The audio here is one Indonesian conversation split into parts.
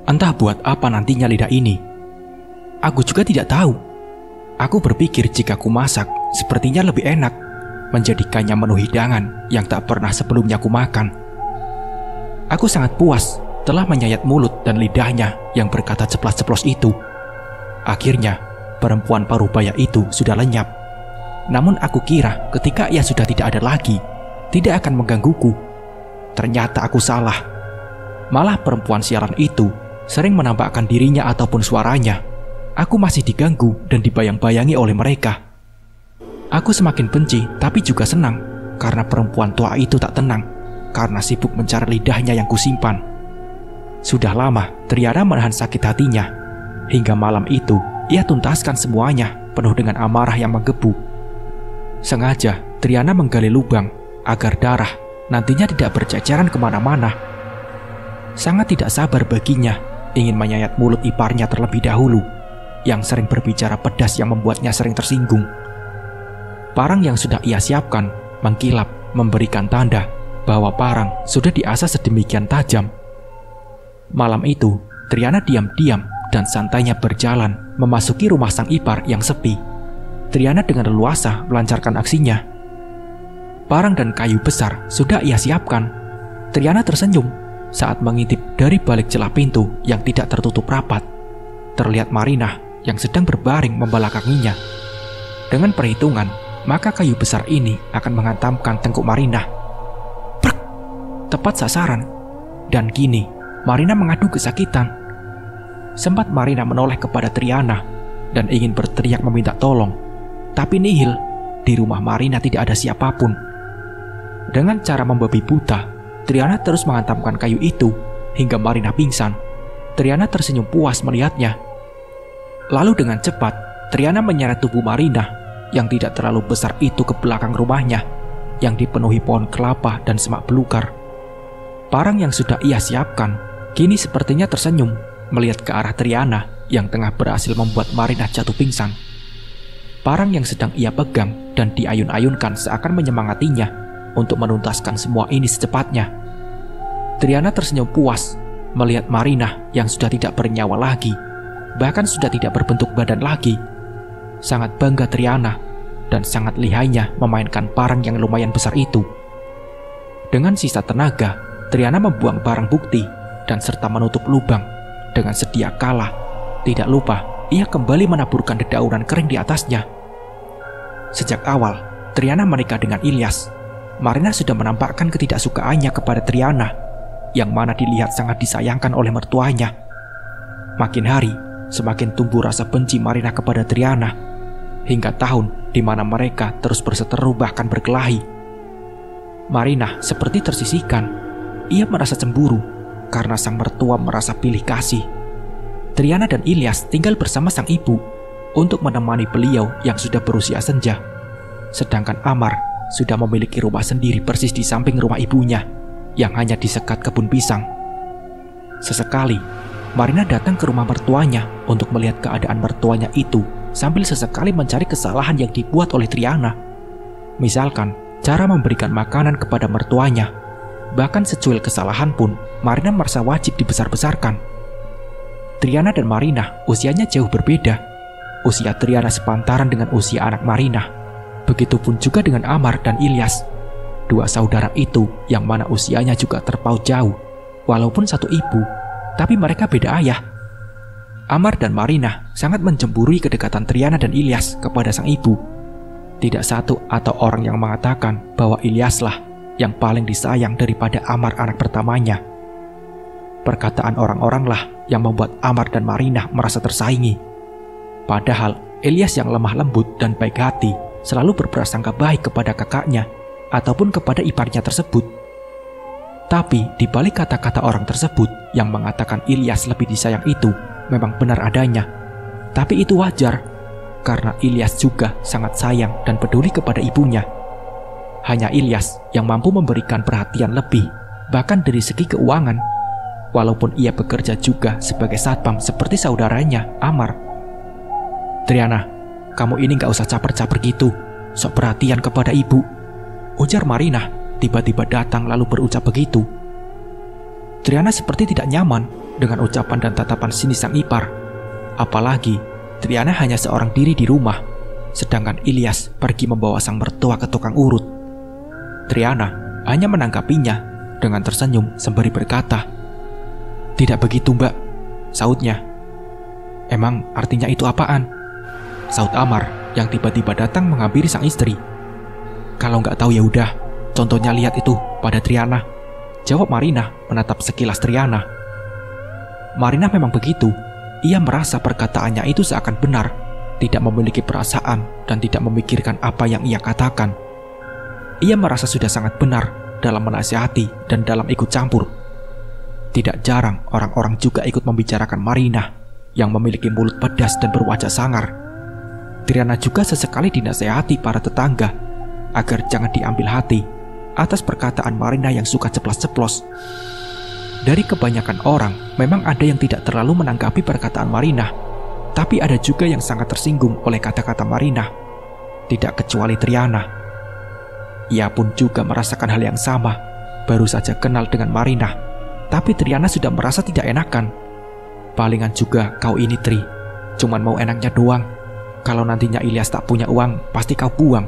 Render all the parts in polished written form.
Entah buat apa nantinya lidah ini. Aku juga tidak tahu. Aku berpikir jika ku masak, sepertinya lebih enak, menjadikannya menu hidangan yang tak pernah sebelumnya ku makan. Aku sangat puas telah menyayat mulut dan lidahnya yang berkata ceplas-ceplos itu. Akhirnya, perempuan parubaya itu sudah lenyap. Namun aku kira ketika ia sudah tidak ada lagi, tidak akan menggangguku. Ternyata aku salah. Malah perempuan sialan itu sering menampakkan dirinya ataupun suaranya. Aku masih diganggu dan dibayang-bayangi oleh mereka. Aku semakin benci tapi juga senang karena perempuan tua itu tak tenang karena sibuk mencari lidahnya yang kusimpan. Sudah lama Triana menahan sakit hatinya. Hingga malam itu ia tuntaskan semuanya penuh dengan amarah yang menggebu. Sengaja Triana menggali lubang agar darah nantinya tidak berceceran kemana-mana. Sangat tidak sabar baginya ingin menyayat mulut iparnya terlebih dahulu, yang sering berbicara pedas yang membuatnya sering tersinggung. Parang yang sudah ia siapkan mengkilap memberikan tanda bahwa parang sudah diasah sedemikian tajam. Malam itu Triana diam-diam dan santainya berjalan memasuki rumah sang ipar yang sepi. Triana dengan leluasa melancarkan aksinya. Parang dan kayu besar sudah ia siapkan. Triana tersenyum saat mengintip dari balik celah pintu yang tidak tertutup rapat. Terlihat Marina yang sedang berbaring membelakanginya. Dengan perhitungan, maka kayu besar ini akan menghantamkan tengkuk Marina. Prek! Tepat sasaran. Dan kini, Marina mengadu kesakitan. Sempat Marina menoleh kepada Triana dan ingin berteriak meminta tolong. Tapi nihil, di rumah Marina tidak ada siapapun. Dengan cara membabi buta, Triana terus menghantamkan kayu itu hingga Marina pingsan. Triana tersenyum puas melihatnya. Lalu dengan cepat, Triana menyeret tubuh Marina yang tidak terlalu besar itu ke belakang rumahnya yang dipenuhi pohon kelapa dan semak belukar. Parang yang sudah ia siapkan kini sepertinya tersenyum melihat ke arah Triana yang tengah berhasil membuat Marina jatuh pingsan. Parang yang sedang ia pegang dan diayun-ayunkan seakan menyemangatinya untuk menuntaskan semua ini secepatnya. Triana tersenyum puas melihat Marina yang sudah tidak bernyawa lagi, bahkan sudah tidak berbentuk badan lagi. Sangat bangga Triana dan sangat lihainya memainkan parang yang lumayan besar itu. Dengan sisa tenaga, Triana membuang barang bukti dan serta menutup lubang dengan sedia kala. Tidak lupa, ia kembali menaburkan dedaunan kering di atasnya. Sejak awal, Triana menikah dengan Ilyas. Marina sudah menampakkan ketidaksukaannya kepada Triana, yang mana dilihat sangat disayangkan oleh mertuanya. Makin hari, semakin tumbuh rasa benci Marina kepada Triana, hingga tahun di mana mereka terus berseteru bahkan berkelahi. Marina seperti tersisihkan. Ia merasa cemburu karena sang mertua merasa pilih kasih. Triana dan Ilyas tinggal bersama sang ibu untuk menemani beliau yang sudah berusia senja. Sedangkan Amar sudah memiliki rumah sendiri persis di samping rumah ibunya yang hanya disekat kebun pisang. Sesekali, Marina datang ke rumah mertuanya untuk melihat keadaan mertuanya itu sambil sesekali mencari kesalahan yang dibuat oleh Triana. Misalkan, cara memberikan makanan kepada mertuanya. Bahkan secuil kesalahan pun, Marina merasa wajib dibesar-besarkan. Triana dan Marina usianya jauh berbeda. Usia Triana sepantaran dengan usia anak Marina. Begitupun juga dengan Amar dan Ilyas. Dua saudara itu yang mana usianya juga terpaut jauh. Walaupun satu ibu, tapi mereka beda ayah. Amar dan Marina sangat mencemburui kedekatan Triana dan Ilyas kepada sang ibu. Tidak satu atau orang yang mengatakan bahwa Ilyaslah yang paling disayang daripada Amar anak pertamanya. Perkataan orang-orang lah yang membuat Amar dan Marina merasa tersaingi. Padahal Ilyas yang lemah lembut dan baik hati selalu berprasangka baik kepada kakaknya ataupun kepada iparnya tersebut. Tapi di balik kata-kata orang tersebut yang mengatakan Ilyas lebih disayang itu memang benar adanya. Tapi itu wajar, karena Ilyas juga sangat sayang dan peduli kepada ibunya. Hanya Ilyas yang mampu memberikan perhatian lebih, bahkan dari segi keuangan, walaupun ia bekerja juga sebagai satpam seperti saudaranya, Amar. Triana, kamu ini gak usah caper-caper gitu, sok perhatian kepada ibu, ujar Marina, tiba-tiba datang lalu berucap begitu. Triana seperti tidak nyaman dengan ucapan dan tatapan sinis sang ipar. Apalagi Triana hanya seorang diri di rumah, sedangkan Ilyas pergi membawa sang mertua ke tukang urut. Triana hanya menanggapinya dengan tersenyum sembari berkata, "Tidak begitu, Mbak," sautnya. "Emang artinya itu apaan?" saut Amar yang tiba-tiba datang menghampiri sang istri. "Kalau nggak tahu ya udah, contohnya lihat itu pada Triana," jawab Marina menatap sekilas Triana. Marina memang begitu. Ia merasa perkataannya itu seakan benar, tidak memiliki perasaan dan tidak memikirkan apa yang ia katakan. Ia merasa sudah sangat benar dalam menasihati dan dalam ikut campur. Tidak jarang orang-orang juga ikut membicarakan Marina yang memiliki mulut pedas dan berwajah sangar. Triana juga sesekali dinasehati para tetangga agar jangan diambil hati atas perkataan Marina yang suka ceplas-ceplos. Dari kebanyakan orang, memang ada yang tidak terlalu menanggapi perkataan Marina, tapi ada juga yang sangat tersinggung oleh kata-kata Marina. Tidak kecuali Triana. Ia pun juga merasakan hal yang sama, baru saja kenal dengan Marina, tapi Triana sudah merasa tidak enakan. "Palingan juga kau ini, Tri, cuman mau enaknya doang. Kalau nantinya Ilyas tak punya uang, pasti kau buang,"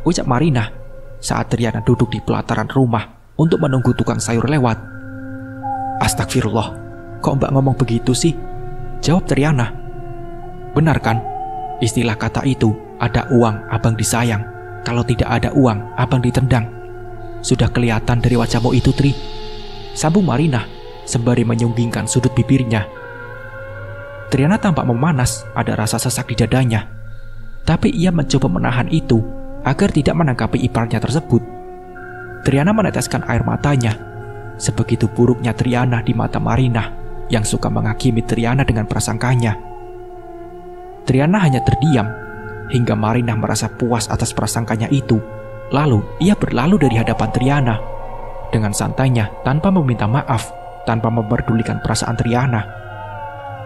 ucap Marina saat Triana duduk di pelataran rumah untuk menunggu tukang sayur lewat. "Astagfirullah, kok Mbak ngomong begitu sih?" jawab Triana. "Benar kan? Istilah kata itu, ada uang abang disayang, kalau tidak ada uang abang ditendang. Sudah kelihatan dari wajahmu itu, Tri," sambung Marina sembari menyunggingkan sudut bibirnya. Triana tampak memanas, ada rasa sesak di dadanya. Tapi ia mencoba menahan itu agar tidak menanggapi iparnya tersebut. Triana meneteskan air matanya. Sebegitu buruknya Triana di mata Marina yang suka menghakimi Triana dengan prasangkanya. Triana hanya terdiam hingga Marina merasa puas atas prasangkanya itu. Lalu ia berlalu dari hadapan Triana dengan santainya tanpa meminta maaf, tanpa memperdulikan perasaan Triana.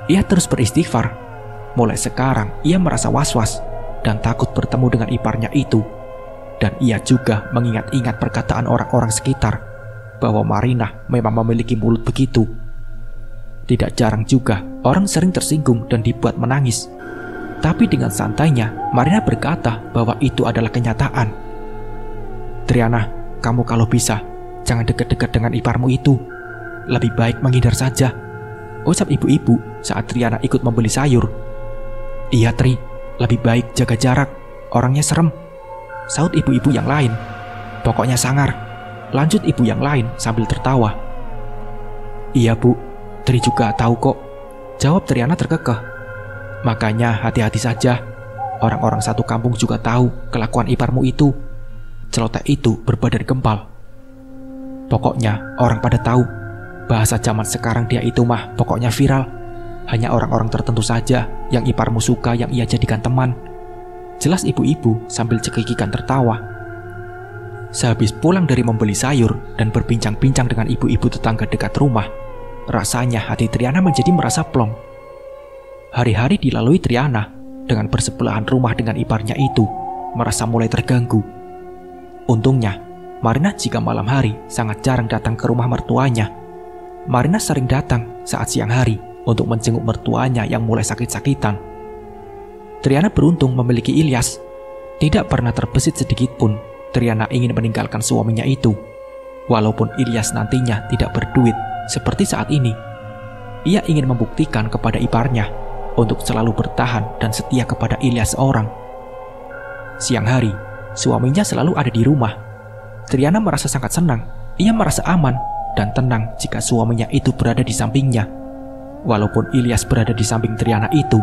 Ia terus beristighfar. Mulai sekarang ia merasa was-was dan takut bertemu dengan iparnya itu. Dan ia juga mengingat-ingat perkataan orang-orang sekitar bahwa Marina memang memiliki mulut begitu. Tidak jarang juga orang sering tersinggung dan dibuat menangis. Tapi dengan santainya Marina berkata bahwa itu adalah kenyataan. "Triana, kamu kalau bisa jangan dekat-dekat dengan iparmu itu. Lebih baik menghindar saja," ucap ibu-ibu saat Triana ikut membeli sayur. "Iya, Tri, lebih baik jaga jarak, orangnya serem," saut ibu-ibu yang lain. "Pokoknya sangar," lanjut ibu yang lain sambil tertawa. "Iya, Bu, Tri juga tahu kok," jawab Triana terkekeh. "Makanya hati-hati saja. Orang-orang satu kampung juga tahu kelakuan iparmu itu." Celoteh itu berbadan gempal. "Pokoknya orang pada tahu. Bahasa zaman sekarang dia itu mah pokoknya viral. Hanya orang-orang tertentu saja yang iparmu suka yang ia jadikan teman," jelas ibu-ibu sambil cekikikan tertawa. Sehabis pulang dari membeli sayur dan berbincang-bincang dengan ibu-ibu tetangga dekat rumah, rasanya hati Triana menjadi merasa plong. Hari-hari dilalui Triana dengan bersebelahan rumah dengan iparnya itu, merasa mulai terganggu. Untungnya, Marina jika malam hari sangat jarang datang ke rumah mertuanya. Marina sering datang saat siang hari untuk menjenguk mertuanya yang mulai sakit-sakitan. Triana beruntung memiliki Ilyas. Tidak pernah terbesit sedikit pun Triana ingin meninggalkan suaminya itu. Walaupun Ilyas nantinya tidak berduit seperti saat ini, ia ingin membuktikan kepada iparnya untuk selalu bertahan dan setia kepada Ilyas seorang. Siang hari, suaminya selalu ada di rumah. Triana merasa sangat senang. Ia merasa aman dan tenang jika suaminya itu berada di sampingnya. Walaupun Ilyas berada di samping Triana itu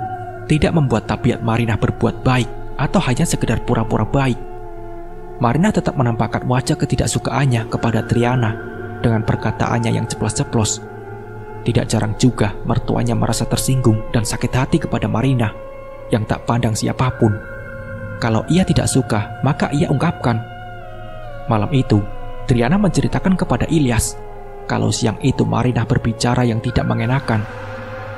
tidak membuat tabiat Marina berbuat baik atau hanya sekedar pura-pura baik. Marina tetap menampakkan wajah ketidaksukaannya kepada Triana dengan perkataannya yang ceplos-ceplos. Tidak jarang juga mertuanya merasa tersinggung dan sakit hati kepada Marina yang tak pandang siapapun. Kalau ia tidak suka, maka ia ungkapkan. Malam itu, Triana menceritakan kepada Ilyas kalau siang itu Marina berbicara yang tidak mengenakan.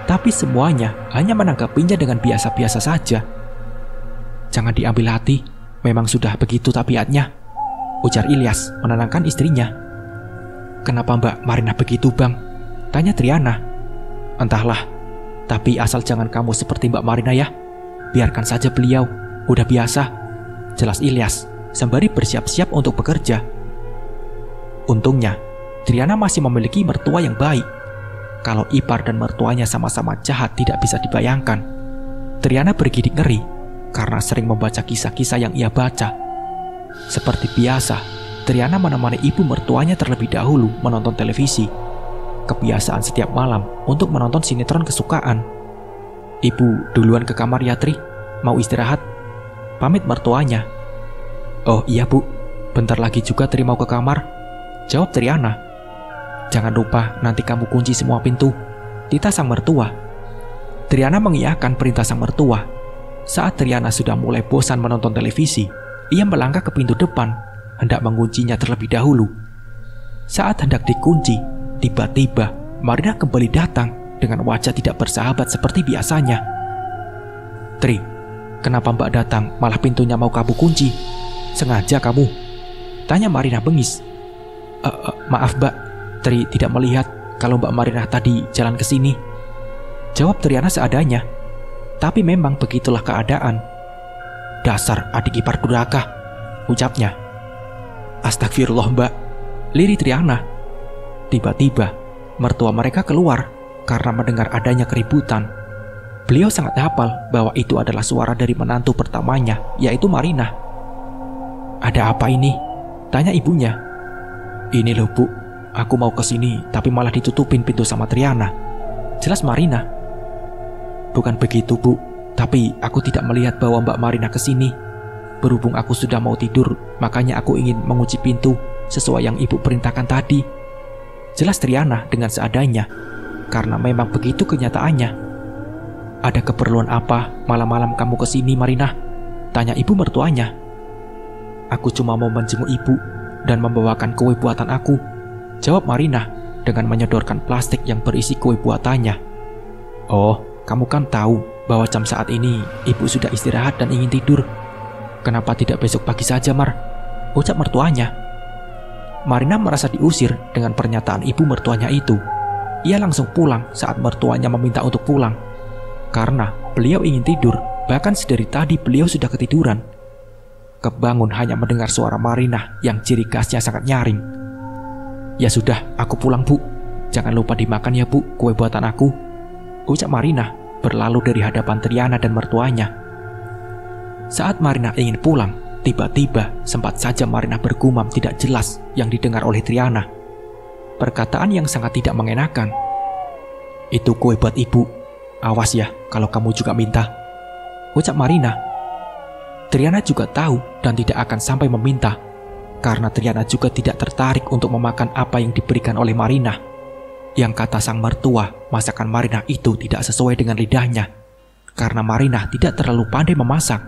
Tapi semuanya hanya menanggapinya dengan biasa-biasa saja. "Jangan diambil hati, memang sudah begitu tabiatnya," ujar Ilyas menenangkan istrinya. "Kenapa Mbak Marina begitu, Bang?" tanya Triana. Entahlah, tapi asal jangan kamu seperti Mbak Marina ya. Biarkan saja beliau, udah biasa. Jelas Ilyas, sembari bersiap-siap untuk bekerja. Untungnya, Triana masih memiliki mertua yang baik. Kalau ipar dan mertuanya sama-sama jahat tidak bisa dibayangkan. Triana bergidik ngeri karena sering membaca kisah-kisah yang ia baca. Seperti biasa, Triana menemani ibu mertuanya terlebih dahulu menonton televisi. Kebiasaan setiap malam untuk menonton sinetron kesukaan. Ibu duluan ke kamar ya Tri, mau istirahat. Pamit mertuanya. Oh iya bu, bentar lagi juga Tri mau ke kamar, jawab Triana. Jangan lupa nanti kamu kunci semua pintu, titah sang mertua. Triana mengiyakan perintah sang mertua. Saat Triana sudah mulai bosan menonton televisi, ia melangkah ke pintu depan, hendak menguncinya terlebih dahulu. Saat hendak dikunci, tiba-tiba Marina kembali datang dengan wajah tidak bersahabat seperti biasanya. Tri, kenapa Mbak datang malah pintunya mau kamu kunci? Sengaja kamu? Tanya Marina bengis. Maaf Mbak, Tri tidak melihat kalau Mbak Marina tadi jalan ke sini, jawab Triana seadanya. Tapi memang begitulah keadaan. Dasar adik ipar durhaka, ucapnya. Astagfirullah Mbak, lirih Triana. Tiba-tiba mertua mereka keluar karena mendengar adanya keributan. Beliau sangat hafal bahwa itu adalah suara dari menantu pertamanya, yaitu Marina. Ada apa ini? Tanya ibunya. Ini loh bu, aku mau kesini tapi malah ditutupin pintu sama Triana, jelas Marina. Bukan begitu bu, tapi aku tidak melihat bahwa Mbak Marina kesini. Berhubung aku sudah mau tidur, makanya aku ingin mengunci pintu sesuai yang ibu perintahkan tadi, jelas Triana dengan seadanya. Karena memang begitu kenyataannya. Ada keperluan apa malam-malam kamu kesini Marina? Tanya ibu mertuanya. Aku cuma mau menjenguk ibu dan membawakan kue buatan aku, jawab Marina dengan menyodorkan plastik yang berisi kue buatannya. Oh, kamu kan tahu bahwa jam saat ini ibu sudah istirahat dan ingin tidur. Kenapa tidak besok pagi saja, Mar? Ucap mertuanya. Marina merasa diusir dengan pernyataan ibu mertuanya itu. Ia langsung pulang saat mertuanya meminta untuk pulang. Karena beliau ingin tidur, bahkan sedari tadi beliau sudah ketiduran. Kebangun hanya mendengar suara Marina yang ciri khasnya sangat nyaring. Ya sudah, aku pulang bu. Jangan lupa dimakan ya bu kue buatan aku, ucap Marina berlalu dari hadapan Triana dan mertuanya. Saat Marina ingin pulang, tiba-tiba sempat saja Marina bergumam tidak jelas yang didengar oleh Triana. Perkataan yang sangat tidak mengenakan. Itu kue buat ibu, awas ya kalau kamu juga minta, ucap Marina. Triana juga tahu dan tidak akan sampai meminta, karena Triana juga tidak tertarik untuk memakan apa yang diberikan oleh Marina. Yang kata sang mertua, masakan Marina itu tidak sesuai dengan lidahnya, karena Marina tidak terlalu pandai memasak.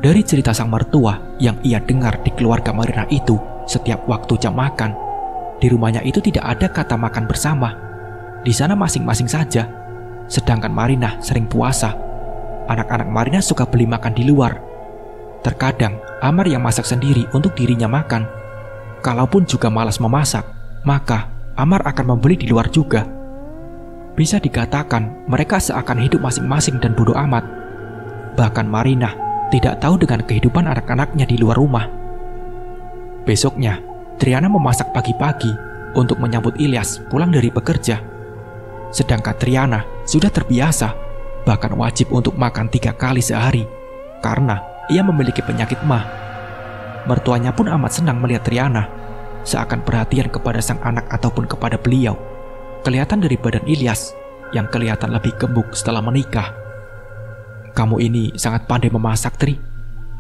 Dari cerita sang mertua yang ia dengar di keluarga Marina itu, setiap waktu jam makan, di rumahnya itu tidak ada kata makan bersama. Di sana masing-masing saja. Sedangkan Marina sering puasa. Anak-anak Marina suka beli makan di luar. Terkadang Amar yang masak sendiri untuk dirinya makan. Kalaupun juga malas memasak, maka Amar akan membeli di luar juga. Bisa dikatakan mereka seakan hidup masing-masing dan bodoh amat. Bahkan Marina tidak tahu dengan kehidupan anak-anaknya di luar rumah. Besoknya, Triana memasak pagi-pagi untuk menyambut Ilyas pulang dari bekerja. Sedangkan Triana sudah terbiasa, bahkan wajib untuk makan 3 kali sehari, karena ia memiliki penyakit MAH. Mertuanya pun amat senang melihat Triana, seakan perhatian kepada sang anak ataupun kepada beliau. Kelihatan dari badan Ilyas yang kelihatan lebih gemuk setelah menikah. Kamu ini sangat pandai memasak, Tri.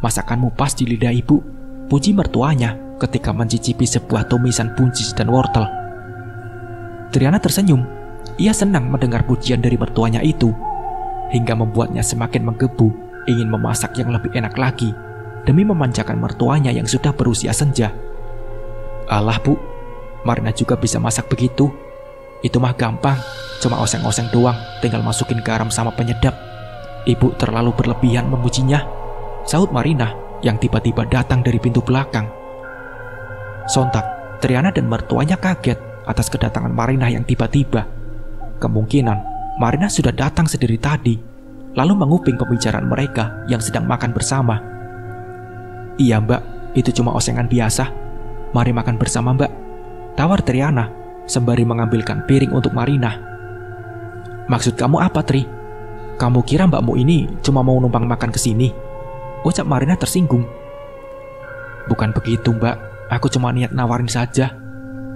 Masakanmu pas di lidah ibu, puji mertuanya ketika mencicipi sebuah tumisan buncis dan wortel. Triana tersenyum. Ia senang mendengar pujian dari mertuanya itu, hingga membuatnya semakin menggebu ingin memasak yang lebih enak lagi demi memanjakan mertuanya yang sudah berusia senja. Alah bu, Marina juga bisa masak begitu. Itu mah gampang, cuma oseng-oseng doang, tinggal masukin garam sama penyedap. Ibu terlalu berlebihan memujinya, sahut Marina yang tiba-tiba datang dari pintu belakang. Sontak, Triana dan mertuanya kaget atas kedatangan Marina yang tiba-tiba. Kemungkinan Marina sudah datang sendiri tadi, lalu menguping pembicaraan mereka yang sedang makan bersama. "Iya mbak, itu cuma osengan biasa. Mari makan bersama mbak," tawar Triana sembari mengambilkan piring untuk Marina. "Maksud kamu apa, Tri? Kamu kira mbakmu ini cuma mau numpang makan ke sini?" ucap Marina tersinggung. "Bukan begitu mbak, aku cuma niat nawarin saja.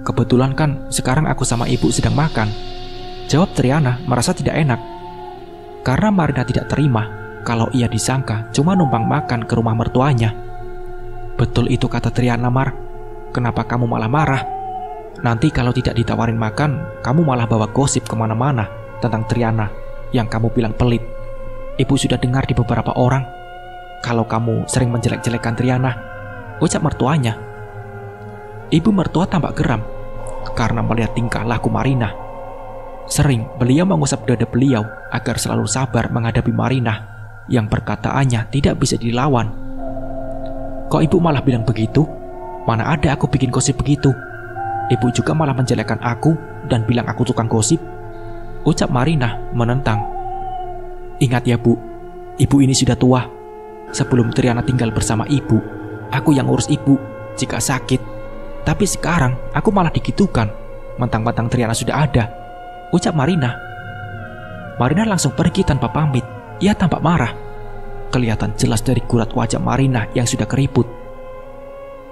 Kebetulan kan sekarang aku sama ibu sedang makan," jawab Triana merasa tidak enak. Karena Marina tidak terima kalau ia disangka cuma numpang makan ke rumah mertuanya. "Betul itu kata Triana, Mar. Kenapa kamu malah marah? Nanti kalau tidak ditawarin makan, kamu malah bawa gosip kemana-mana tentang Triana yang kamu bilang pelit. Ibu sudah dengar di beberapa orang kalau kamu sering menjelek-jelekan Triana," ucap mertuanya. Ibu mertua tampak geram karena melihat tingkah laku Marina. Sering beliau mengusap dada beliau agar selalu sabar menghadapi Marina yang perkataannya tidak bisa dilawan. "Kok ibu malah bilang begitu? Mana ada aku bikin gosip begitu. Ibu juga malah menjelekkan aku dan bilang aku tukang gosip," ucap Marina menentang. "Ingat ya bu, ibu ini sudah tua. Sebelum Triana tinggal bersama ibu, aku yang urus ibu jika sakit. Tapi sekarang aku malah digitukan, mentang-mentang Triana sudah ada," ucap Marina. Marina langsung pergi tanpa pamit. Ia tampak marah. Kelihatan jelas dari gurat wajah Marina yang sudah keriput.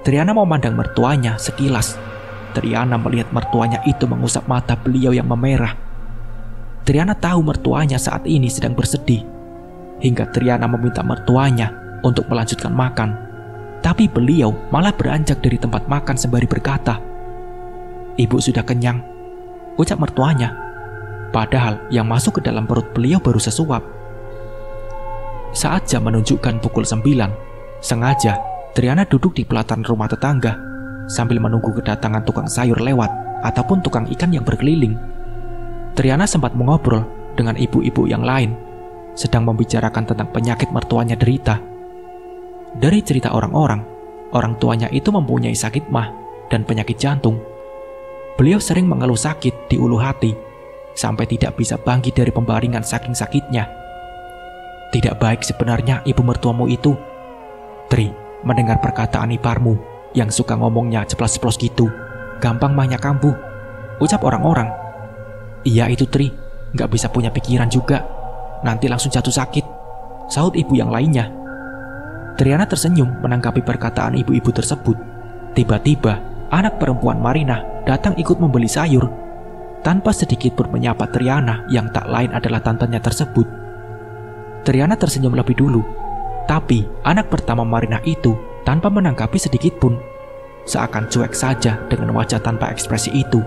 Triana memandang mertuanya sekilas. Triana melihat mertuanya itu mengusap mata beliau yang memerah. Triana tahu mertuanya saat ini sedang bersedih. Hingga Triana meminta mertuanya untuk melanjutkan makan. Tapi beliau malah beranjak dari tempat makan sembari berkata, "Ibu sudah kenyang," ucap mertuanya. Padahal yang masuk ke dalam perut beliau baru sesuap. Saat jam menunjukkan pukul 9, sengaja Triana duduk di pelataran rumah tetangga sambil menunggu kedatangan tukang sayur lewat ataupun tukang ikan yang berkeliling. Triana sempat mengobrol dengan ibu-ibu yang lain, sedang membicarakan tentang penyakit mertuanya derita. Dari cerita orang-orang, orang tuanya itu mempunyai sakit mah dan penyakit jantung. Beliau sering mengeluh sakit di ulu hati, sampai tidak bisa bangkit dari pembaringan saking sakitnya. "Tidak baik sebenarnya ibu mertuamu itu, Tri. Mendengar perkataan iparmu yang suka ngomongnya ceplas-ceplos gitu, gampang mahnya kambuh," ucap orang-orang. "Iya itu Tri, gak bisa punya pikiran juga, nanti langsung jatuh sakit," sahut ibu yang lainnya. Triana tersenyum menanggapi perkataan ibu-ibu tersebut. Tiba-tiba anak perempuan Marina datang ikut membeli sayur. Tanpa sedikit pun menyapa Triana yang tak lain adalah tantenya tersebut. Triana tersenyum lebih dulu. Tapi anak pertama Marina itu tanpa menanggapi sedikit pun, seakan cuek saja dengan wajah tanpa ekspresi itu.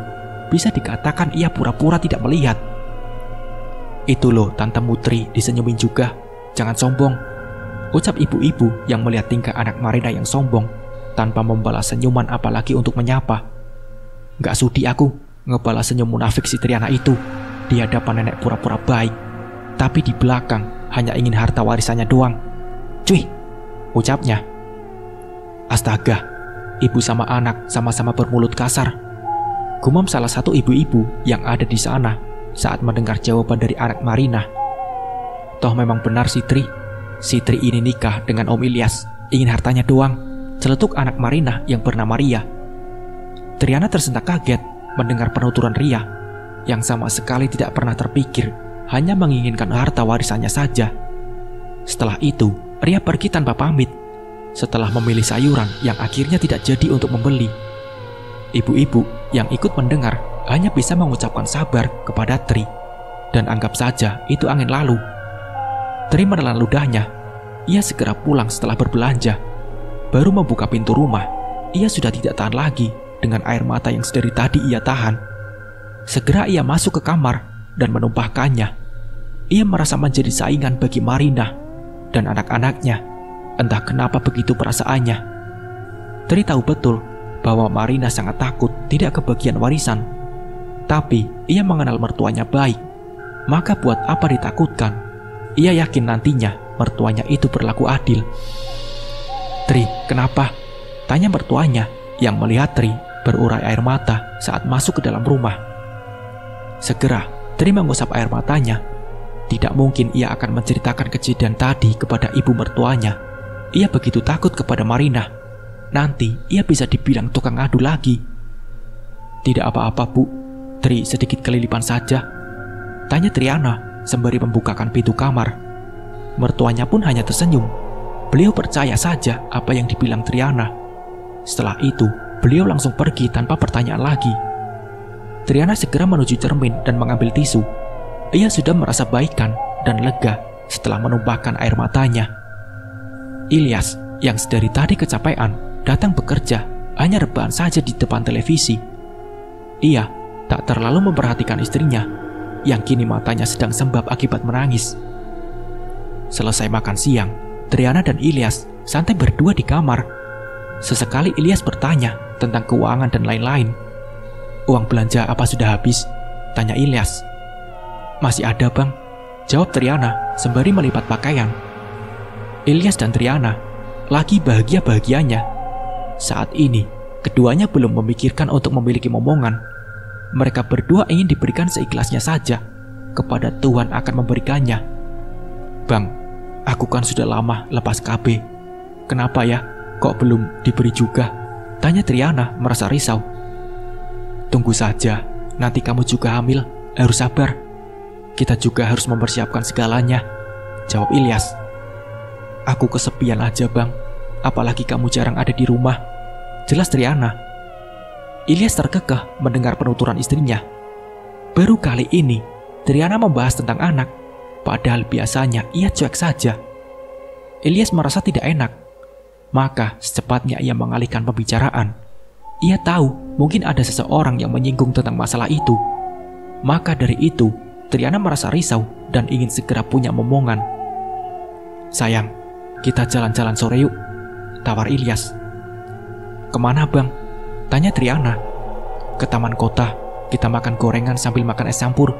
Bisa dikatakan ia pura-pura tidak melihat. "Itu loh Tante Mutri disenyumin juga, jangan sombong," ucap ibu-ibu yang melihat tingkah anak Marina yang sombong tanpa membalas senyuman apalagi untuk menyapa. "Gak sudi aku ngebalas senyum munafik si Triana itu di hadapan nenek pura-pura baik, tapi di belakang hanya ingin harta warisannya doang. Cuy," ucapnya. "Astaga, ibu sama anak sama-sama bermulut kasar," gumam salah satu ibu-ibu yang ada di sana saat mendengar jawaban dari anak Marina. "Toh memang benar si Tri ini nikah dengan Om Ilyas, ingin hartanya doang," celetuk anak Marina yang bernama Ria. Triana tersentak kaget mendengar penuturan Ria yang sama sekali tidak pernah terpikir hanya menginginkan harta warisannya saja. Setelah itu Ria pergi tanpa pamit setelah memilih sayuran yang akhirnya tidak jadi untuk membeli. Ibu-ibu yang ikut mendengar hanya bisa mengucapkan sabar kepada Tri dan anggap saja itu angin lalu. Tri menelan ludahnya. Ia segera pulang setelah berbelanja. Baru membuka pintu rumah, ia sudah tidak tahan lagi dengan air mata yang sedari tadi ia tahan. Segera ia masuk ke kamar dan menumpahkannya. Ia merasa menjadi saingan bagi Marina dan anak-anaknya. Entah kenapa begitu perasaannya. Tri tahu betul bahwa Marina sangat takut tidak kebagian warisan. Tapi ia mengenal mertuanya baik, maka buat apa ditakutkan? Ia yakin nantinya mertuanya itu berlaku adil. "Tri, kenapa?" tanya mertuanya yang melihat Tri berurai air mata saat masuk ke dalam rumah. Segera Tri mengusap air matanya. Tidak mungkin ia akan menceritakan kejadian tadi kepada ibu mertuanya. Ia begitu takut kepada Marina. Nanti ia bisa dibilang tukang adu lagi. Tidak apa-apa, Bu. Tri sedikit kelilipan saja, tanya Triana sembari membukakan pintu kamar. Mertuanya pun hanya tersenyum. Beliau percaya saja apa yang dibilang Triana. Setelah itu, beliau langsung pergi tanpa pertanyaan lagi. Triana segera menuju cermin dan mengambil tisu. Ia sudah merasa baikan dan lega setelah menumpahkan air matanya. Ilyas yang sedari tadi kecapean datang bekerja hanya rebahan saja di depan televisi. Ia tak terlalu memperhatikan istrinya yang kini matanya sedang sembab akibat menangis. Selesai makan siang, Triana dan Ilyas santai berdua di kamar. Sesekali Ilyas bertanya tentang keuangan dan lain-lain. Uang belanja apa sudah habis? Tanya Ilyas. Masih ada, Bang, jawab Triana sembari melipat pakaian. Ilyas dan Triana lagi bahagia-bahagianya. Saat ini, keduanya belum memikirkan untuk memiliki momongan. Mereka berdua ingin diberikan seikhlasnya saja. Kepada Tuhan akan memberikannya. Bang, aku kan sudah lama lepas KB. Kenapa ya, kok belum diberi juga? Tanya Triana merasa risau. Tunggu saja, nanti kamu juga hamil, harus sabar. Kita juga harus mempersiapkan segalanya, jawab Ilyas. Aku kesepian aja, Bang. Apalagi kamu jarang ada di rumah, jelas Triana. Ilyas terkekeh mendengar penuturan istrinya. Baru kali ini Triana membahas tentang anak, padahal biasanya ia cuek saja. Ilyas merasa tidak enak, maka secepatnya ia mengalihkan pembicaraan. Ia tahu mungkin ada seseorang yang menyinggung tentang masalah itu. Maka dari itu Triana merasa risau dan ingin segera punya momongan. Sayang, kita jalan-jalan sore yuk, tawar Ilyas. Kemana, Bang? Tanya Triana. Ke taman kota, kita makan gorengan sambil makan es campur,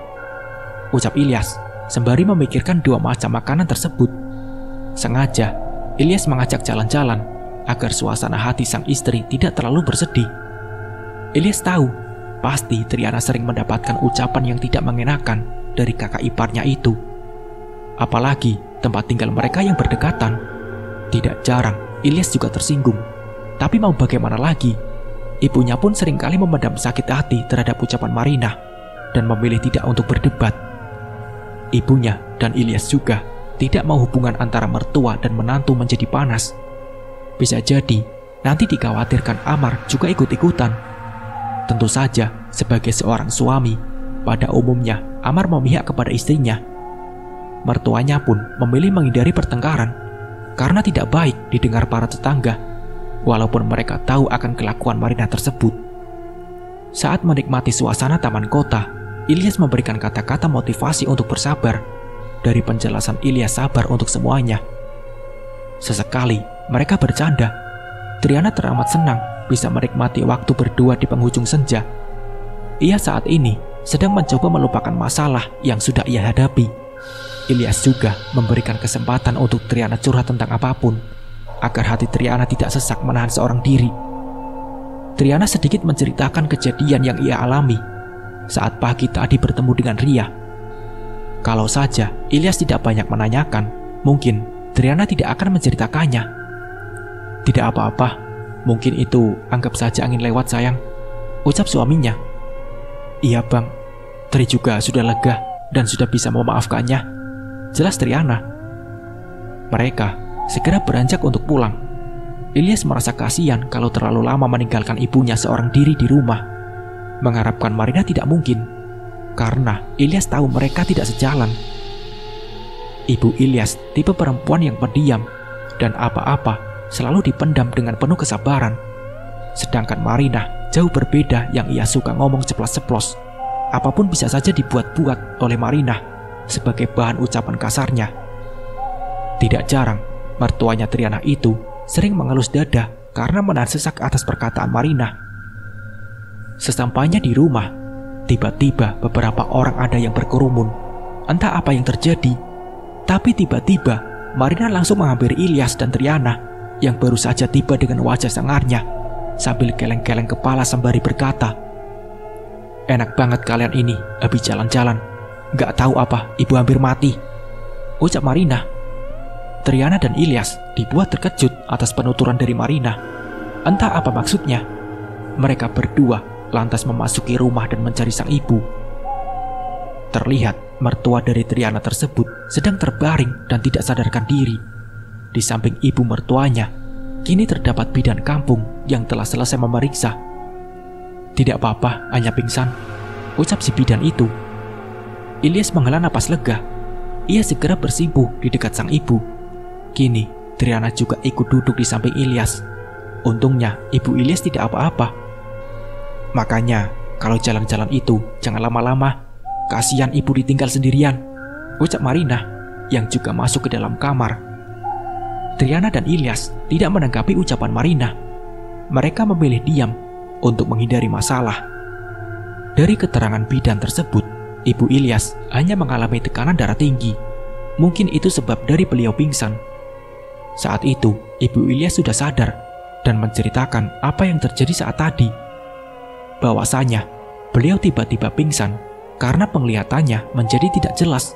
ucap Ilyas sembari memikirkan dua macam makanan tersebut. Sengaja Ilyas mengajak jalan-jalan agar suasana hati sang istri tidak terlalu bersedih. Ilyas tahu pasti Triana sering mendapatkan ucapan yang tidak mengenakan dari kakak iparnya itu. Apalagi tempat tinggal mereka yang berdekatan. Tidak jarang Ilyas juga tersinggung. Tapi mau bagaimana lagi? Ibunya pun seringkali memendam sakit hati terhadap ucapan Marina dan memilih tidak untuk berdebat. Ibunya dan Ilyas juga tidak mau hubungan antara mertua dan menantu menjadi panas. Bisa jadi nanti dikhawatirkan Amar juga ikut-ikutan. Tentu saja sebagai seorang suami, pada umumnya Amar memihak kepada istrinya. Mertuanya pun memilih menghindari pertengkaran karena tidak baik didengar para tetangga, walaupun mereka tahu akan kelakuan Marina tersebut. Saat menikmati suasana taman kota, Ilyas memberikan kata-kata motivasi untuk bersabar. Dari penjelasan Ilyas sabar untuk semuanya. Sesekali mereka bercanda. Triana teramat senang bisa menikmati waktu berdua di penghujung senja. Ia saat ini sedang mencoba melupakan masalah yang sudah ia hadapi. Ilyas juga memberikan kesempatan untuk Triana curhat tentang apapun, agar hati Triana tidak sesak menahan seorang diri. Triana sedikit menceritakan kejadian yang ia alami saat pagi tadi bertemu dengan Ria. Kalau saja Ilyas tidak banyak menanyakan, mungkin Triana tidak akan menceritakannya. Tidak apa-apa, mungkin itu anggap saja angin lewat, sayang, ucap suaminya. Iya, Bang, Tri juga sudah lega dan sudah bisa memaafkannya, jelas Triana. Mereka segera beranjak untuk pulang. Ilyas merasa kasihan kalau terlalu lama meninggalkan ibunya seorang diri di rumah. Mengharapkan Marina tidak mungkin, karena Ilyas tahu mereka tidak sejalan. Ibu Ilyas tipe perempuan yang pendiam dan apa-apa selalu dipendam dengan penuh kesabaran. Sedangkan Marina jauh berbeda, yang ia suka ngomong ceplas-ceplos. Apapun bisa saja dibuat-buat oleh Marina sebagai bahan ucapan kasarnya. Tidak jarang mertuanya Triana itu sering mengelus dada karena menahan sesak atas perkataan Marina. Sesampainya di rumah, tiba-tiba beberapa orang ada yang berkerumun. Entah apa yang terjadi, tapi tiba-tiba Marina langsung menghampiri Ilyas dan Triana yang baru saja tiba dengan wajah sangarnya, sambil geleng-geleng kepala sembari berkata, "Enak banget kalian ini habis jalan-jalan. Gak tahu apa, ibu hampir mati, ucap Marina. Triana dan Ilyas dibuat terkejut atas penuturan dari Marina. Entah apa maksudnya. Mereka berdua lantas memasuki rumah dan mencari sang ibu. Terlihat mertua dari Triana tersebut sedang terbaring dan tidak sadarkan diri. Di samping ibu mertuanya, kini terdapat bidan kampung yang telah selesai memeriksa. Tidak apa-apa, hanya pingsan, ucap si bidan itu. Ilyas menghela napas lega. Ia segera bersimpuh di dekat sang ibu. Kini, Triana juga ikut duduk di samping Ilyas. Untungnya, ibu Ilyas tidak apa-apa. Makanya, kalau jalan-jalan itu, jangan lama-lama. Kasihan ibu ditinggal sendirian, ucap Marina, yang juga masuk ke dalam kamar. Triana dan Ilyas tidak menanggapi ucapan Marina. Mereka memilih diam untuk menghindari masalah. Dari keterangan bidan tersebut, ibu Ilyas hanya mengalami tekanan darah tinggi. Mungkin itu sebab dari beliau pingsan. Saat itu, ibu Ilyas sudah sadar dan menceritakan apa yang terjadi saat tadi. Bahwasanya, beliau tiba-tiba pingsan karena penglihatannya menjadi tidak jelas.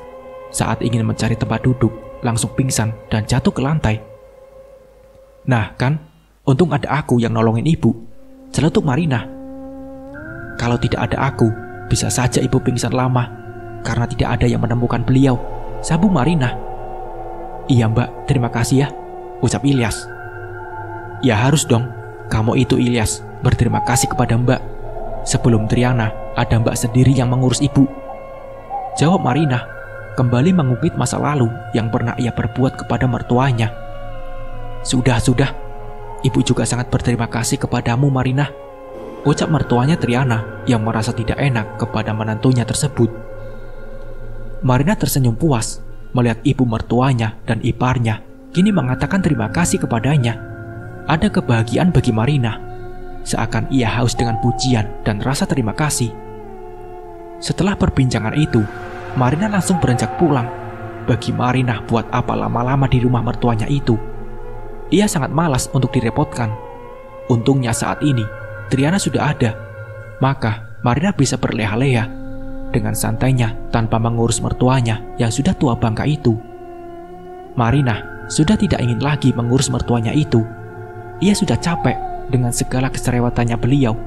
Saat ingin mencari tempat duduk, langsung pingsan dan jatuh ke lantai. Nah kan, untung ada aku yang nolongin ibu, celetuk Marina. Kalau tidak ada aku, bisa saja ibu pingsan lama karena tidak ada yang menemukan beliau, sambung Marina. Iya mbak, terima kasih ya, ucap Ilyas. Ya harus dong, kamu itu Ilyas berterima kasih kepada mbak. Sebelum Triana, ada mbak sendiri yang mengurus ibu, jawab Marina, kembali mengungkit masa lalu yang pernah ia perbuat kepada mertuanya. Sudah, ibu juga sangat berterima kasih kepadamu Marina, ucap mertuanya Triana yang merasa tidak enak kepada menantunya tersebut. Marina tersenyum puas melihat ibu mertuanya dan iparnya kini mengatakan terima kasih kepadanya. Ada kebahagiaan bagi Marina, seakan ia haus dengan pujian dan rasa terima kasih. Setelah perbincangan itu, Marina langsung beranjak pulang. Bagi Marina, buat apa lama-lama di rumah mertuanya itu? Ia sangat malas untuk direpotkan. Untungnya saat ini, Triana sudah ada. Maka, Marina bisa berleha-leha dengan santainya tanpa mengurus mertuanya yang sudah tua bangka itu. Marina sudah tidak ingin lagi mengurus mertuanya itu. Ia sudah capek dengan segala keserewatannya beliau.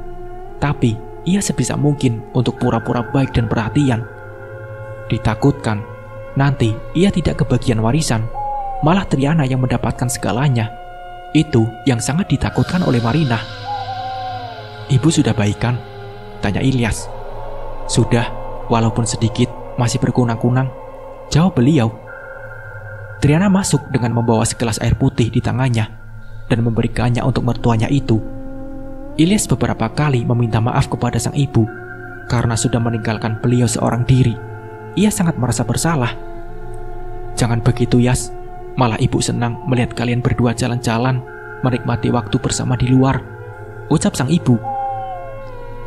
Tapi, ia sebisa mungkin untuk pura-pura baik dan perhatian. Ditakutkan, nanti ia tidak kebagian warisan, malah Triana yang mendapatkan segalanya. Itu yang sangat ditakutkan oleh Marina. Ibu sudah baikan? Tanya Ilyas. Sudah, walaupun sedikit, masih berkunang-kunang, jawab beliau. Triana masuk dengan membawa segelas air putih di tangannya dan memberikannya untuk mertuanya itu. Ilyas beberapa kali meminta maaf kepada sang ibu karena sudah meninggalkan beliau seorang diri. Ia sangat merasa bersalah. Jangan begitu, Yas. Malah ibu senang melihat kalian berdua jalan-jalan, menikmati waktu bersama di luar, ucap sang ibu.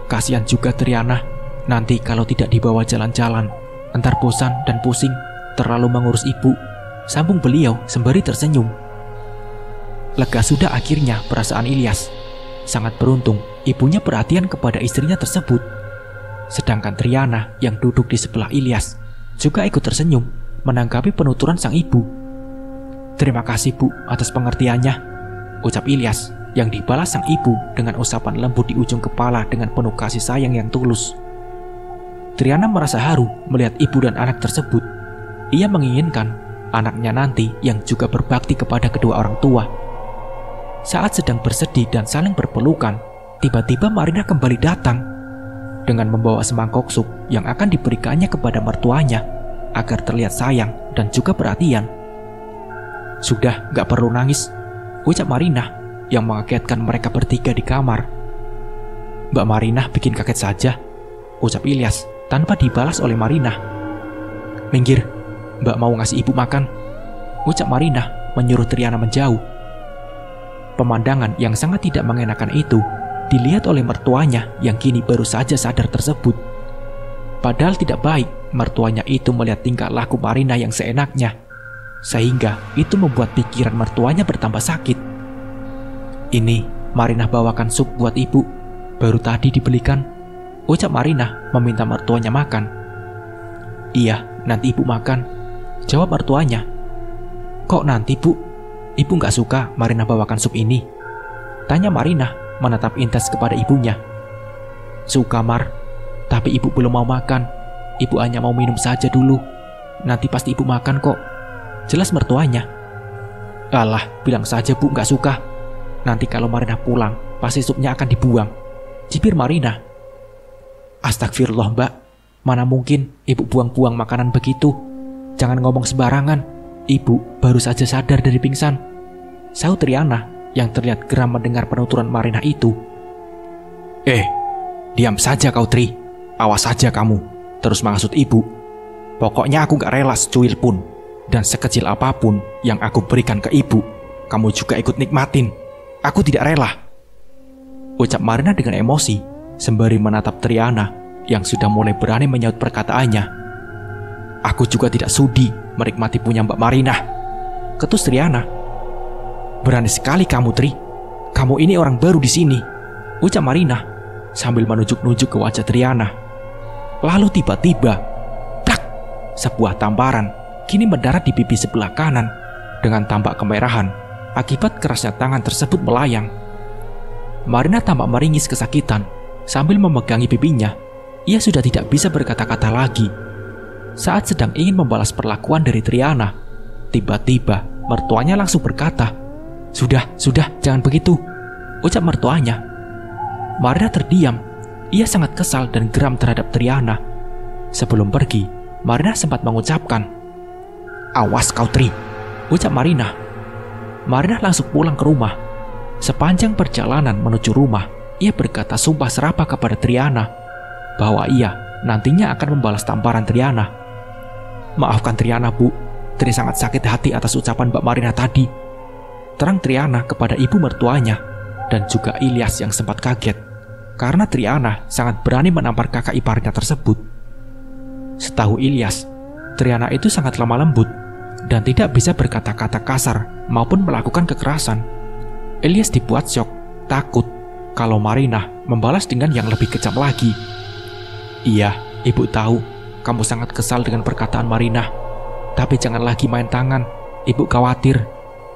Kasihan juga Triana, nanti kalau tidak dibawa jalan-jalan, entar bosan dan pusing, terlalu mengurus ibu, sambung beliau sembari tersenyum. Lega sudah akhirnya perasaan Ilyas. Sangat beruntung ibunya perhatian kepada istrinya tersebut. Sedangkan Triana yang duduk di sebelah Ilyas juga ikut tersenyum menanggapi penuturan sang ibu. Terima kasih Bu atas pengertiannya, ucap Ilyas yang dibalas sang ibu dengan usapan lembut di ujung kepala dengan penuh kasih sayang yang tulus. Triana merasa haru melihat ibu dan anak tersebut. Ia menginginkan anaknya nanti yang juga berbakti kepada kedua orang tua. Saat sedang bersedih dan saling berpelukan, tiba-tiba Marina kembali datang dengan membawa semangkok sup yang akan diberikannya kepada mertuanya agar terlihat sayang dan juga perhatian. Sudah, gak perlu nangis, ucap Marina yang mengagetkan mereka bertiga di kamar. Mbak Marina bikin kaget saja, ucap Ilyas tanpa dibalas oleh Marina. Minggir, Mbak mau ngasih ibu makan, ucap Marina menyuruh Triana menjauh. Pemandangan yang sangat tidak mengenakan itu dilihat oleh mertuanya yang kini baru saja sadar tersebut. Padahal tidak baik mertuanya itu melihat tingkah laku Marina yang seenaknya, sehingga itu membuat pikiran mertuanya bertambah sakit. Ini Marina bawakan sup buat ibu, baru tadi dibelikan, ucap Marina meminta mertuanya makan. Iya, nanti ibu makan, jawab mertuanya. Kok nanti, Bu? Ibu nggak suka Marina bawakan sup ini? Tanya Marina menatap intens kepada ibunya. Suka, Mar, tapi ibu belum mau makan. Ibu hanya mau minum saja dulu. Nanti pasti ibu makan kok, jelas mertuanya. Alah, bilang saja Bu nggak suka. Nanti kalau Marina pulang, pasti supnya akan dibuang, cibir Marina. Astagfirullah, Mbak. Mana mungkin ibu buang-buang makanan begitu. Jangan ngomong sembarangan. Ibu baru saja sadar dari pingsan, sahut Triana yang terlihat geram mendengar penuturan Marina itu. Diam saja kau, Tri. Awas saja kamu terus menghasut ibu. Pokoknya aku gak rela secuil pun, dan sekecil apapun yang aku berikan ke ibu, kamu juga ikut nikmatin. Aku tidak rela, ucap Marina dengan emosi sembari menatap Triana yang sudah mulai berani menyaut perkataannya. Aku juga tidak sudi menikmati punya Mbak Marina, ketus Triana. Berani sekali kamu, Tri. Kamu ini orang baru di sini, ucap Marina sambil menunjuk-nunjuk ke wajah Triana. Lalu tiba-tiba, plak, sebuah tamparan kini mendarat di pipi sebelah kanan dengan tampak kemerahan akibat kerasnya tangan tersebut melayang. Marina tampak meringis kesakitan sambil memegangi pipinya. Ia sudah tidak bisa berkata-kata lagi. Saat sedang ingin membalas perlakuan dari Triana, tiba-tiba mertuanya langsung berkata, Sudah, jangan begitu, ucap mertuanya. Marina terdiam. Ia sangat kesal dan geram terhadap Triana. Sebelum pergi, Marina sempat mengucapkan, Awas kau, Tri, ucap Marina. Marina langsung pulang ke rumah. Sepanjang perjalanan menuju rumah, ia berkata sumpah serapah kepada Triana bahwa ia nantinya akan membalas tamparan Triana. Maafkan Triana, Bu. Tri sangat sakit hati atas ucapan Mbak Marina tadi, terang Triana kepada ibu mertuanya dan juga Ilyas yang sempat kaget karena Triana sangat berani menampar kakak iparnya tersebut. Setahu Ilyas, Triana itu sangat lemah lembut dan tidak bisa berkata-kata kasar maupun melakukan kekerasan. Ilyas dibuat syok, takut kalau Marina membalas dengan yang lebih kejam lagi. Iya, ibu tahu kamu sangat kesal dengan perkataan Marina, tapi jangan lagi main tangan. Ibu khawatir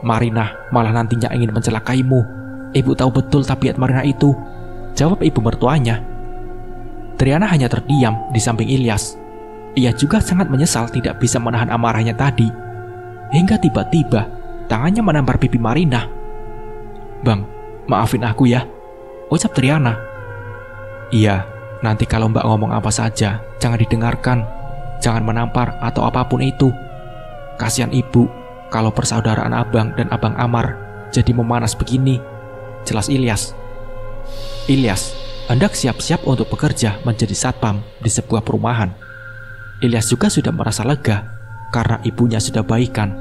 Marina malah nantinya ingin mencelakaimu. Ibu tahu betul tabiat Marina itu, jawab ibu mertuanya. Triana hanya terdiam di samping Ilyas. Ia juga sangat menyesal tidak bisa menahan amarahnya tadi, hingga tiba-tiba tangannya menampar pipi Marina. Bang, maafin aku ya, ucap Triana. Iya, nanti kalau Mbak ngomong apa saja, jangan didengarkan. Jangan menampar atau apapun itu. Kasihan ibu kalau persaudaraan abang dan abang Amar jadi memanas begini, jelas Ilyas. Ilyas hendak siap-siap untuk bekerja menjadi satpam di sebuah perumahan. Ilyas juga sudah merasa lega karena ibunya sudah baikan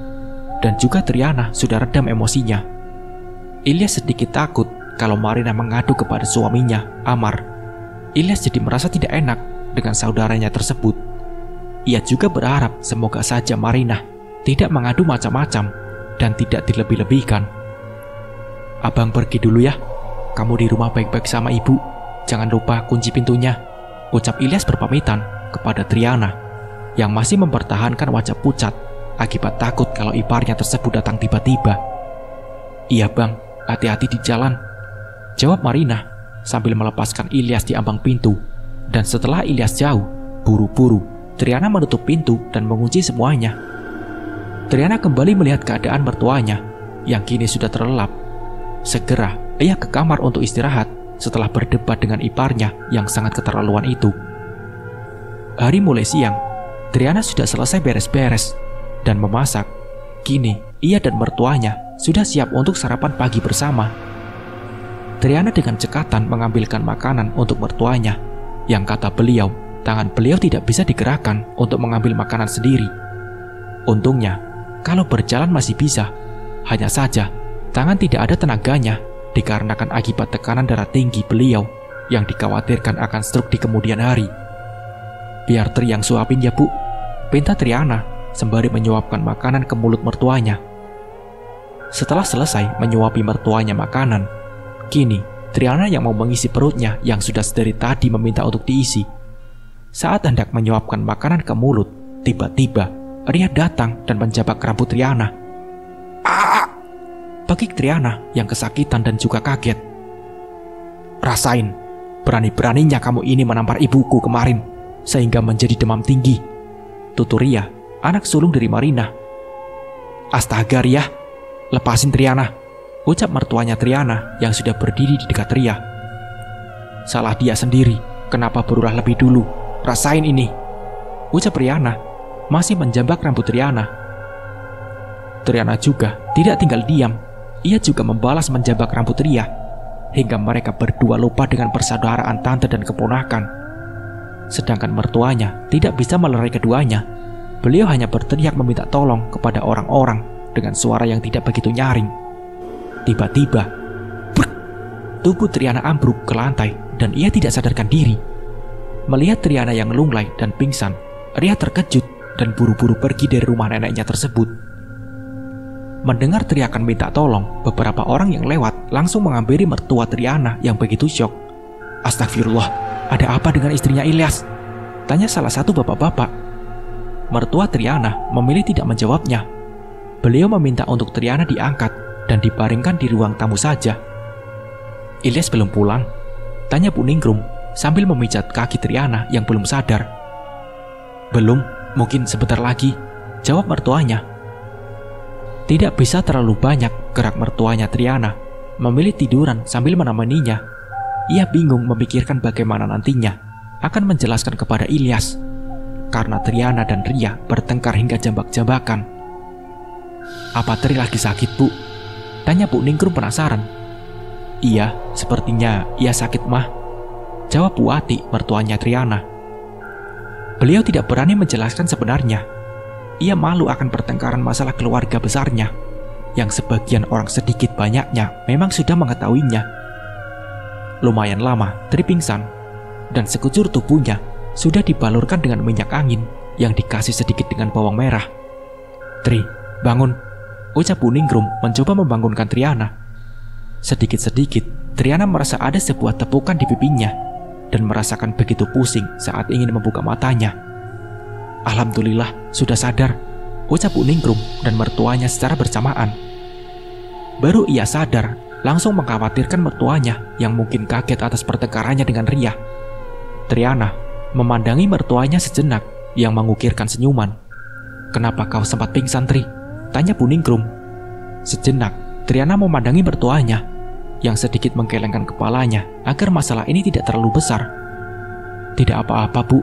dan juga Triana sudah redam emosinya. Ilyas sedikit takut kalau Marina mengadu kepada suaminya, Amar. Ilyas jadi merasa tidak enak dengan saudaranya tersebut. Ia juga berharap semoga saja Marina tidak mengadu macam-macam dan tidak dilebih-lebihkan. Abang pergi dulu ya. Kamu di rumah baik-baik sama ibu. Jangan lupa kunci pintunya, ucap Ilyas berpamitan kepada Triana yang masih mempertahankan wajah pucat akibat takut kalau iparnya tersebut datang tiba-tiba. Iya bang, hati-hati di jalan, jawab Marina sambil melepaskan Ilyas di ambang pintu. Dan setelah Ilyas jauh, buru-buru Triana menutup pintu dan mengunci semuanya. Triana kembali melihat keadaan mertuanya yang kini sudah terlelap. Segera ia ke kamar untuk istirahat setelah berdebat dengan iparnya yang sangat keterlaluan itu. Hari mulai siang, Triana sudah selesai beres-beres dan memasak. Kini ia dan mertuanya sudah siap untuk sarapan pagi bersama. Triana dengan cekatan mengambilkan makanan untuk mertuanya, yang kata beliau, tangan beliau tidak bisa digerakkan untuk mengambil makanan sendiri. Untungnya, kalau berjalan masih bisa, hanya saja tangan tidak ada tenaganya dikarenakan akibat tekanan darah tinggi beliau yang dikhawatirkan akan stroke di kemudian hari. Biar Tri yang suapin ya Bu, pinta Triana sembari menyuapkan makanan ke mulut mertuanya. Setelah selesai menyuapi mertuanya makanan, kini Triana yang mau mengisi perutnya yang sudah sedari tadi meminta untuk diisi. Saat hendak menyuapkan makanan ke mulut, Tiba-tiba, Ria datang dan menjabak rambut Triana. "Ah!" Begik Triana yang kesakitan dan juga kaget. "Rasain, berani-beraninya kamu ini menampar ibuku kemarin, sehingga menjadi demam tinggi," tutur Ria, anak sulung dari Marina. "Astaga Ria, lepasin Triana," ucap mertuanya Triana yang sudah berdiri di dekat Ria. "Salah dia sendiri, kenapa berulah lebih dulu? Rasain ini," ucap Riana, masih menjambak rambut Triana. Triana juga tidak tinggal diam. Ia juga membalas menjambak rambut Ria, hingga mereka berdua lupa dengan persaudaraan tante dan keponakan. Sedangkan mertuanya tidak bisa melerai keduanya. Beliau hanya berteriak meminta tolong kepada orang-orang dengan suara yang tidak begitu nyaring. Tiba-tiba, tubuh Triana ambruk ke lantai dan ia tidak sadarkan diri. Melihat Triana yang lunglai dan pingsan, Ria terkejut dan buru-buru pergi dari rumah neneknya tersebut. Mendengar teriakan minta tolong, beberapa orang yang lewat langsung menghampiri mertua Triana yang begitu syok. "Astagfirullah, ada apa dengan istrinya Ilyas?" tanya salah satu bapak-bapak. Mertua Triana memilih tidak menjawabnya. Beliau meminta untuk Triana diangkat dan dibaringkan di ruang tamu saja. "Ilyas belum pulang?" tanya Bu Ningrum sambil memijat kaki Triana yang belum sadar. "Belum, mungkin sebentar lagi," jawab mertuanya. Tidak bisa terlalu banyak gerak mertuanya Triana, memilih tiduran sambil menemaninya. Ia bingung memikirkan bagaimana nantinya akan menjelaskan kepada Ilyas, karena Triana dan Ria bertengkar hingga jambak-jambakan. "Apa Tri lagi sakit, Bu?" tanya Bu Ningrum penasaran. "Iya, sepertinya ia sakit, Mah," jawab Bu Ati, mertuanya Triana. Beliau tidak berani menjelaskan sebenarnya. Ia malu akan pertengkaran masalah keluarga besarnya, yang sebagian orang sedikit banyaknya memang sudah mengetahuinya. Lumayan lama Tri pingsan, dan sekujur tubuhnya sudah dibalurkan dengan minyak angin yang dikasih sedikit dengan bawang merah. "Tri, bangun," ucap Bu Ningrum mencoba membangunkan Triana. Sedikit-sedikit Triana merasa ada sebuah tepukan di pipinya dan merasakan begitu pusing saat ingin membuka matanya. "Alhamdulillah, sudah sadar," ucap Bu Ningrum dan mertuanya secara bersamaan. Baru ia sadar, langsung mengkhawatirkan mertuanya yang mungkin kaget atas pertengkarannya dengan Ria. Triana memandangi mertuanya sejenak yang mengukirkan senyuman. "Kenapa kau sempat pingsan, Tri?" tanya Bu Ningrum. Sejenak, Triana memandangi mertuanya yang sedikit menggelengkan kepalanya agar masalah ini tidak terlalu besar. "Tidak apa-apa, Bu,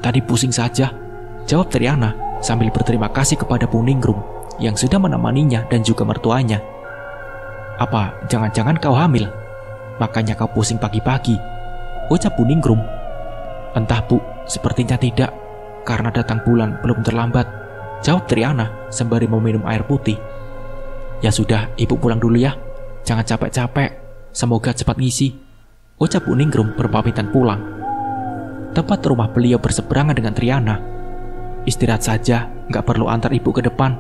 tadi pusing saja," jawab Triana sambil berterima kasih kepada Bu Ningrum yang sudah menemaninya dan juga mertuanya. "Apa jangan-jangan kau hamil? Makanya kau pusing pagi-pagi," ucap Bu Ningrum. "Entah, Bu, sepertinya tidak, karena datang bulan belum terlambat," jawab Triana sembari meminum air putih. "Ya sudah, Ibu pulang dulu ya. Jangan capek-capek, semoga cepat ngisi," ucap Bu Ningrum berpamitan pulang. Tempat rumah beliau berseberangan dengan Triana. "Istirahat saja, nggak perlu antar ibu ke depan,"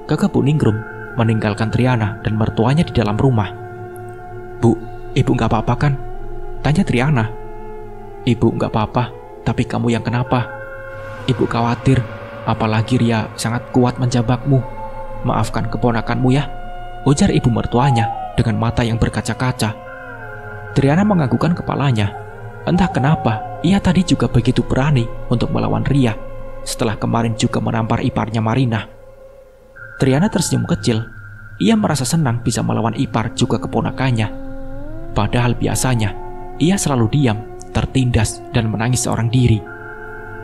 kakak Bu Ningrum meninggalkan Triana dan mertuanya di dalam rumah. "Bu, ibu nggak apa-apa kan?" tanya Triana. "Ibu nggak apa-apa, tapi kamu yang kenapa? Ibu khawatir, apalagi Ria sangat kuat menjambakmu. Maafkan keponakanmu ya," ujar ibu mertuanya dengan mata yang berkaca-kaca. Triana menganggukkan kepalanya. Entah kenapa, ia tadi juga begitu berani untuk melawan Ria setelah kemarin juga menampar iparnya Marina. Triana tersenyum kecil. Ia merasa senang bisa melawan ipar juga keponakannya. Padahal biasanya, ia selalu diam, tertindas, dan menangis seorang diri.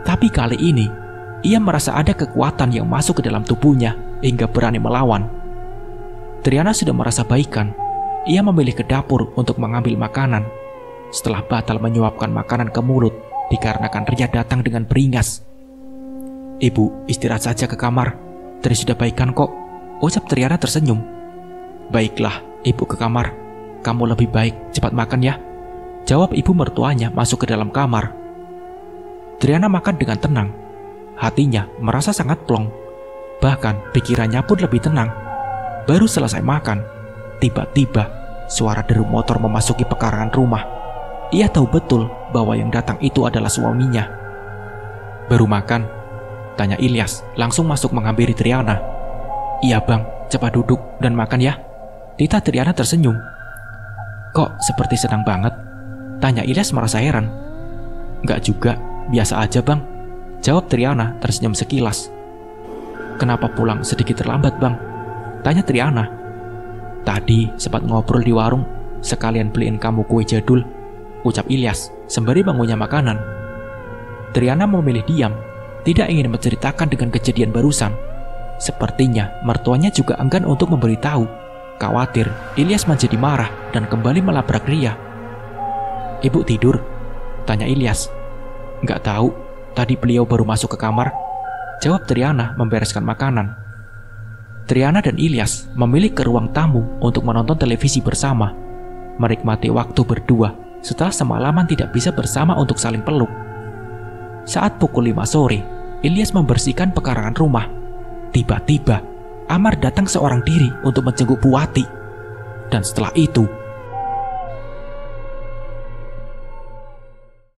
Tapi kali ini, ia merasa ada kekuatan yang masuk ke dalam tubuhnya hingga berani melawan. Triana sudah merasa baikan. Ia memilih ke dapur untuk mengambil makanan. Setelah batal menyuapkan makanan ke mulut dikarenakan Ria datang dengan beringas. "Ibu, istirahat saja ke kamar. Tri sudah baikan kok," ucap Triana tersenyum. "Baiklah, ibu ke kamar. Kamu lebih baik cepat makan ya," jawab ibu mertuanya masuk ke dalam kamar. Triana makan dengan tenang. Hatinya merasa sangat plong. Bahkan pikirannya pun lebih tenang. Baru selesai makan, tiba-tiba suara deru motor memasuki pekarangan rumah. Ia tahu betul bahwa yang datang itu adalah suaminya. "Baru makan?" Tanya Ilyas, langsung masuk menghampiri Triana. Iya bang, cepat duduk dan makan ya. Tita Triana tersenyum. Kok seperti senang banget? Tanya Ilyas merasa heran. Enggak juga, biasa aja bang, jawab Triana tersenyum sekilas. Kenapa pulang sedikit terlambat bang? Tanya Triana. Tadi sempat ngobrol di warung, sekalian beliin kamu kue jadul, ucap Ilyas sembari mengunyah makanan. Triana memilih diam, tidak ingin menceritakan dengan kejadian barusan. Sepertinya mertuanya juga enggan untuk memberitahu. Khawatir Ilyas menjadi marah dan kembali melabrak Ria. Ibu tidur? Tanya Ilyas. Nggak tahu, tadi beliau baru masuk ke kamar, jawab Triana membereskan makanan. Triana dan Ilyas memilih ke ruang tamu untuk menonton televisi bersama, menikmati waktu berdua setelah semalaman tidak bisa bersama untuk saling peluk. Saat pukul 5 sore, Ilyas membersihkan pekarangan rumah. Tiba-tiba, Amar datang seorang diri untuk menjenguk Buati. Dan setelah itu,